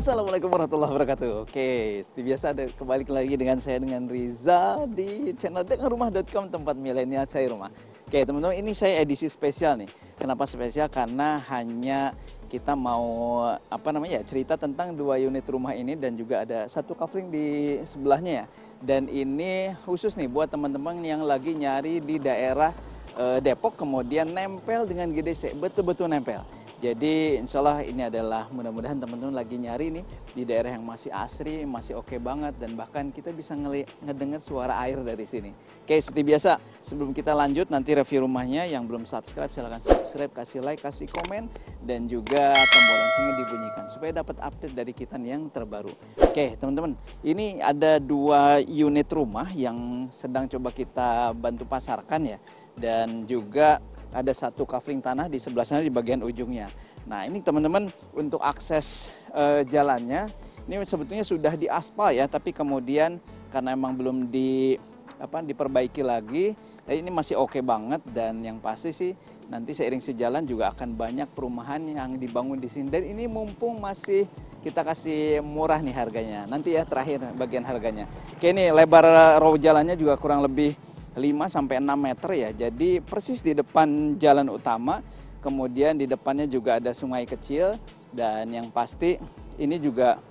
Assalamualaikum warahmatullahi wabarakatuh. Oke, seperti biasa ada kembali lagi dengan saya dengan Riza di channel denganrumah.com, tempat milenial cari rumah. Oke, teman-teman, ini saya edisi spesial nih. Kenapa spesial? Karena hanya kita mau cerita tentang 2 unit rumah ini dan juga ada satu kafling di sebelahnya ya. Dan ini khusus nih buat teman-teman yang lagi nyari di daerah Depok kemudian nempel dengan GDC, betul-betul nempel. Jadi insya Allah ini adalah mudah-mudahan teman-teman lagi nyari nih di daerah yang masih asri, masih oke banget dan bahkan kita bisa ngedengar suara air dari sini. Oke, seperti biasa sebelum kita lanjut nanti review rumahnya, yang belum subscribe silahkan subscribe, kasih like, kasih komen dan juga tombol loncengnya dibunyikan supaya dapat update dari kita yang terbaru. Oke teman-teman, ini ada 2 unit rumah yang sedang coba kita bantu pasarkan ya, dan juga ada satu kafling tanah di sebelah sana di bagian ujungnya. Nah ini teman-teman untuk akses jalannya ini sebetulnya sudah diaspal ya, tapi kemudian karena emang belum diperbaiki lagi, jadi ini masih oke banget. Dan yang pasti sih nanti seiring sejalan juga akan banyak perumahan yang dibangun di sini. Dan ini mumpung masih kita kasih murah nih harganya. Nanti ya terakhir bagian harganya. Oke, ini lebar row jalannya juga kurang lebih 5-6 meter ya, jadi persis di depan jalan utama, kemudian di depannya juga ada sungai kecil, dan yang pasti ini juga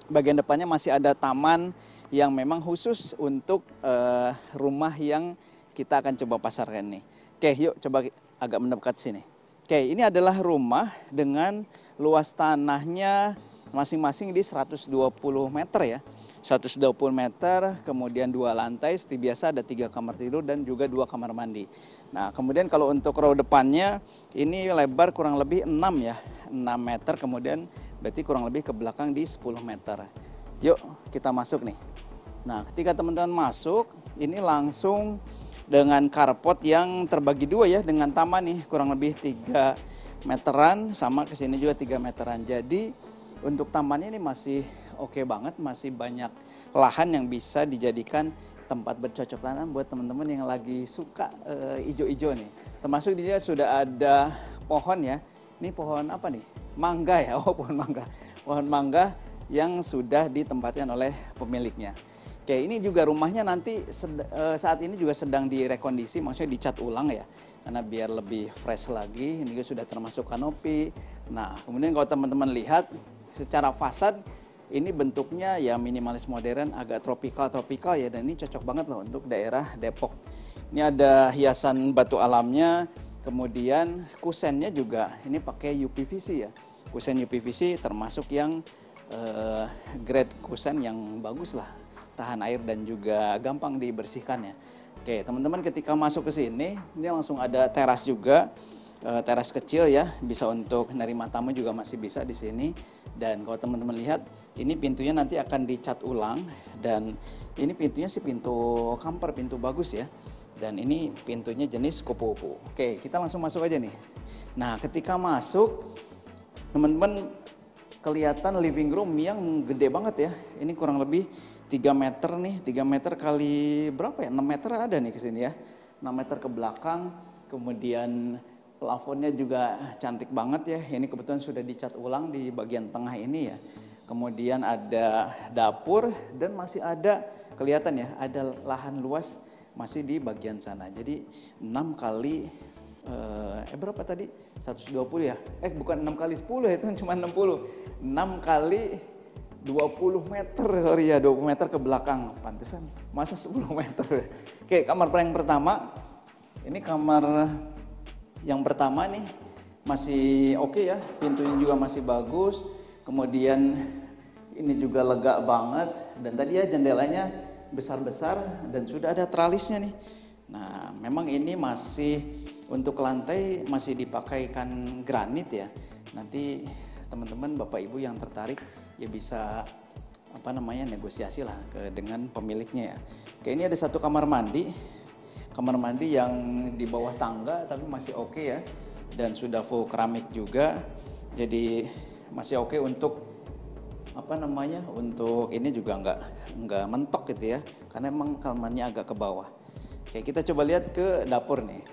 bagian depannya masih ada taman yang memang khusus untuk rumah yang kita akan coba pasarkan nih. Oke, yuk coba agak mendekat sini. Oke, ini adalah rumah dengan luas tanahnya masing-masing di 120 meter ya. 120 meter, kemudian 2 lantai, seperti biasa ada 3 kamar tidur dan juga 2 kamar mandi. Nah kemudian kalau untuk row depannya ini lebar kurang lebih 6 ya, 6 meter, kemudian berarti kurang lebih ke belakang di 10 meter. Yuk kita masuk nih. Nah ketika teman-teman masuk, ini langsung dengan carport yang terbagi 2 ya, dengan taman nih kurang lebih 3 meteran, sama kesini juga 3 meteran. Jadi untuk tamannya ini masih oke banget, masih banyak lahan yang bisa dijadikan tempat bercocok tanam buat teman-teman yang lagi suka ijo-ijo nih. Termasuk di sini sudah ada pohon ya. Ini pohon apa nih? Mangga ya. Oh, pohon mangga. Pohon mangga yang sudah ditempatkan oleh pemiliknya. Oke, ini juga rumahnya nanti saat ini juga sedang direkondisi, maksudnya dicat ulang ya. Karena biar lebih fresh lagi. Ini juga sudah termasuk kanopi. Nah, kemudian kalau teman-teman lihat secara fasad ini bentuknya ya minimalis modern, agak tropikal ya, dan ini cocok banget loh untuk daerah Depok. Ini ada hiasan batu alamnya, kemudian kusennya juga ini pakai UPVC ya. Kusen UPVC termasuk yang grade kusen yang bagus lah, tahan air dan juga gampang dibersihkan ya. Oke, teman-teman ketika masuk ke sini, ini langsung ada teras juga. Teras kecil ya, bisa untuk nerima tamu juga masih bisa di sini. Dan kalau teman-teman lihat, ini pintunya nanti akan dicat ulang, dan ini pintunya sih pintu kamper, pintu bagus ya. Dan ini pintunya jenis kupu-kupu. Oke, kita langsung masuk aja nih. Nah, ketika masuk, teman-teman kelihatan living room yang gede banget ya. Ini kurang lebih 3 meter nih, 3 meter kali berapa ya? 6 meter ada nih ke sini ya. 6 meter ke belakang, kemudian plafonnya juga cantik banget ya. Ini kebetulan sudah dicat ulang di bagian tengah ini ya. Kemudian ada dapur dan masih ada kelihatan ya, ada lahan luas masih di bagian sana. Jadi 6 kali berapa tadi? 120 ya? Bukan 6 kali 10 ya, itu cuma 60. 6 kali 20 meter, sorry ya, 20 meter ke belakang. Pantesan, masa 10 meter. Oke, kamar yang pertama. Ini kamar yang pertama nih masih oke ya, pintunya juga masih bagus, kemudian ini juga lega banget, dan tadi ya jendelanya besar-besar dan sudah ada tralisnya nih. Nah memang ini masih untuk lantai masih dipakaikan granit ya. Nanti teman-teman bapak ibu yang tertarik ya bisa negosiasi lah dengan pemiliknya ya. Oke, ini ada satu kamar mandi. Kamar mandi yang di bawah tangga tapi masih oke ya, dan sudah full keramik juga, jadi masih oke untuk untuk ini juga nggak mentok gitu ya, karena emang kamarnya agak ke bawah. Oke, kita coba lihat ke dapur nih.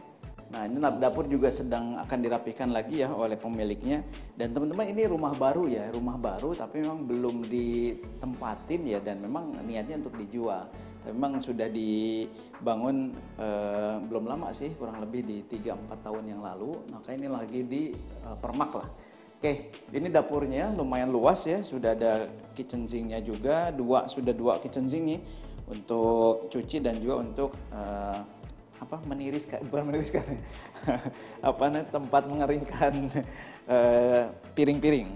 Nah, ini dapur juga sedang akan dirapikan lagi ya oleh pemiliknya. Dan teman-teman, ini rumah baru ya, rumah baru tapi memang belum ditempatin ya, dan memang niatnya untuk dijual. Tapi memang sudah dibangun belum lama sih, kurang lebih di 3-4 tahun yang lalu. Maka ini lagi di permak lah. Oke, ini dapurnya lumayan luas ya, sudah ada kitchen sinknya juga, sudah dua kitchen sink nih untuk cuci dan juga untuk bukan meniriskan tempat mengeringkan piring-piring.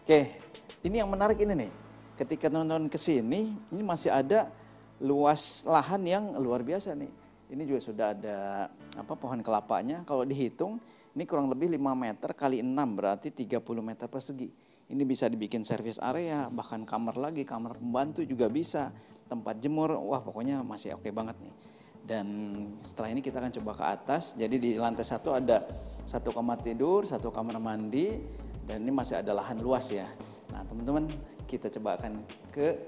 Oke, ini yang menarik ini nih, ketika nonton ke sini, ini masih ada luas lahan yang luar biasa nih. Ini juga sudah ada pohon kelapanya, kalau dihitung ini kurang lebih 5 meter kali 6, berarti 30 meter persegi. Ini bisa dibikin service area, bahkan kamar lagi, kamar pembantu juga bisa, tempat jemur, wah pokoknya masih oke banget nih. Dan setelah ini kita akan coba ke atas, jadi di lantai 1 ada 1 kamar tidur, 1 kamar mandi, dan ini masih ada lahan luas ya. Nah teman-teman, kita coba akan ke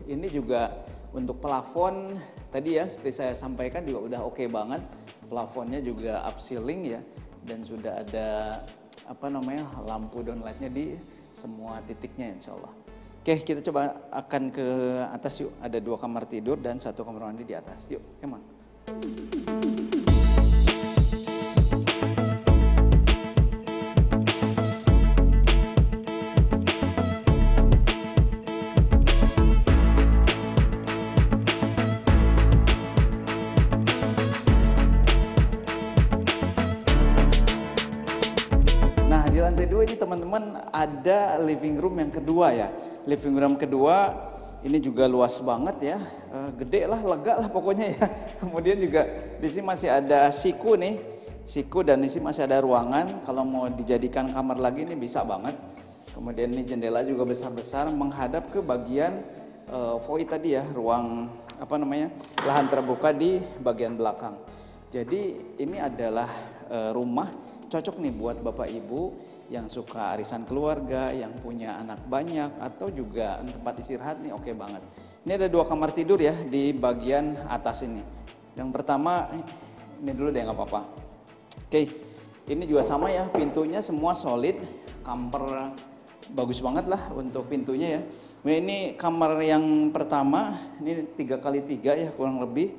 ini juga untuk plafon, tadi ya seperti saya sampaikan juga udah oke banget. Plafonnya juga up ceiling ya, dan sudah ada lampu downlightnya di semua titiknya insya Allah. Oke, kita coba akan ke atas yuk. Ada 2 kamar tidur dan 1 kamar mandi di atas. Yuk, come on. Di lantai 2 ini teman-teman ada living room yang kedua ya. Living room kedua ini juga luas banget ya, gede lah, lega lah pokoknya ya. Kemudian juga di sini masih ada siku nih, dan di sini masih ada ruangan. Kalau mau dijadikan kamar lagi ini bisa banget. Kemudian ini jendela juga besar-besar menghadap ke bagian void tadi ya, ruang lahan terbuka di bagian belakang. Jadi ini adalah rumah cocok nih buat Bapak Ibu yang suka arisan keluarga, yang punya anak banyak, atau juga tempat istirahat nih oke banget. Ini ada 2 kamar tidur ya di bagian atas ini. Yang pertama, ini dulu deh nggak apa-apa. Oke, ini juga sama ya, pintunya semua solid, kamper bagus banget lah untuk pintunya ya. Nah, ini kamar yang pertama, ini 3x3 ya kurang lebih.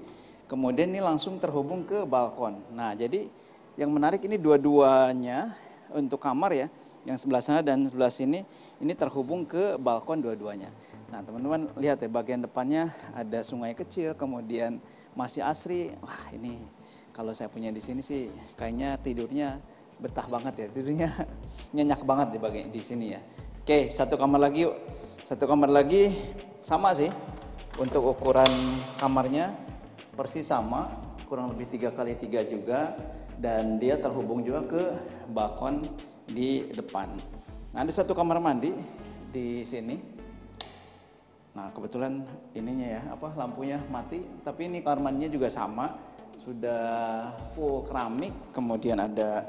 Kemudian ini langsung terhubung ke balkon. Nah jadi yang menarik ini dua-duanya untuk kamar ya, yang sebelah sana dan sebelah sini ini terhubung ke balkon dua-duanya. Nah teman-teman lihat ya, bagian depannya ada sungai kecil, kemudian masih asri. Wah ini kalau saya punya di sini sih kayaknya tidurnya betah banget ya, tidurnya nyenyak banget di sini ya. Oke, 1 kamar lagi yuk. 1 kamar lagi sama sih untuk ukuran kamarnya persis sama, kurang lebih 3x3 juga. Dan dia terhubung juga ke balkon di depan. Nah, ada 1 kamar mandi di sini. Nah, kebetulan ininya ya, lampunya mati, tapi ini kamar mandinya juga sama, sudah full keramik, kemudian ada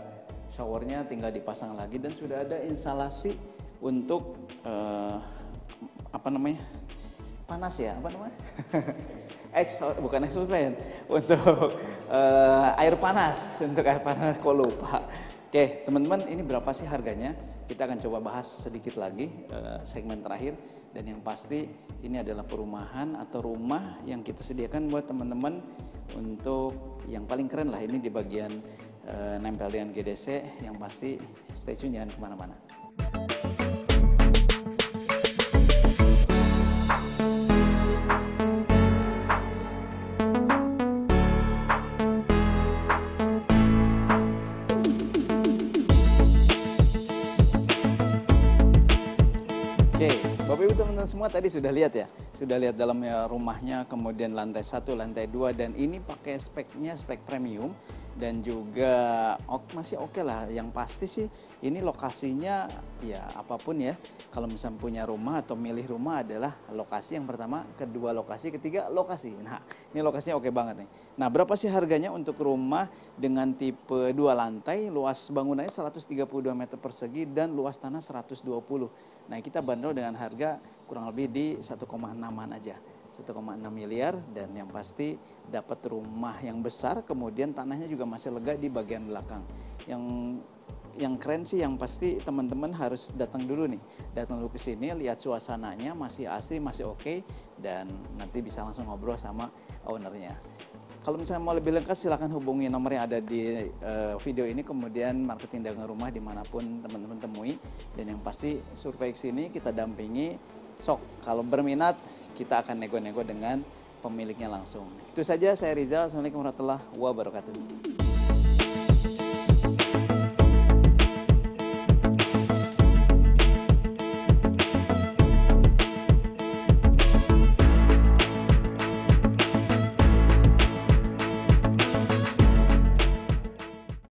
showernya tinggal dipasang lagi, dan sudah ada instalasi untuk panas ya, bukan exhaust fan, untuk air panas, kok lupa. Oke teman-teman, ini berapa sih harganya? Kita akan coba bahas sedikit lagi segmen terakhir. Dan yang pasti ini adalah perumahan atau rumah yang kita sediakan buat teman-teman untuk yang paling keren lah, ini di bagian nempel dengan GDC. Yang pasti stay tune, jangan kemana-mana. Bapak Ibu teman-teman semua tadi sudah lihat ya, sudah lihat dalamnya rumahnya, kemudian lantai 1, lantai 2, dan ini pakai speknya spek premium dan juga masih oke lah. Yang pasti sih ini lokasinya ya apapun ya, kalau misalnya punya rumah atau milih rumah adalah lokasi yang pertama, kedua lokasi, ketiga lokasi. Nah ini lokasinya oke banget nih. Nah berapa sih harganya untuk rumah dengan tipe 2 lantai, luas bangunannya 132 meter persegi dan luas tanah 120. Nah kita bandrol dengan harga kurang lebih di 1,6an aja. 1,6 miliar, dan yang pasti dapat rumah yang besar, kemudian tanahnya juga masih lega di bagian belakang. Yang keren sih yang pasti teman-teman harus datang dulu nih. Datang dulu ke sini, lihat suasananya masih asli, masih oke, dan nanti bisa langsung ngobrol sama ownernya. Kalau misalnya mau lebih lengkap silahkan hubungi nomor yang ada di video ini, kemudian marketing dagang rumah dimanapun teman-teman temui. Dan yang pasti survei ke sini kita dampingi, sok kalau berminat kita akan nego-nego dengan pemiliknya langsung. Itu saja, saya Rizal, Assalamualaikum warahmatullahi wabarakatuh.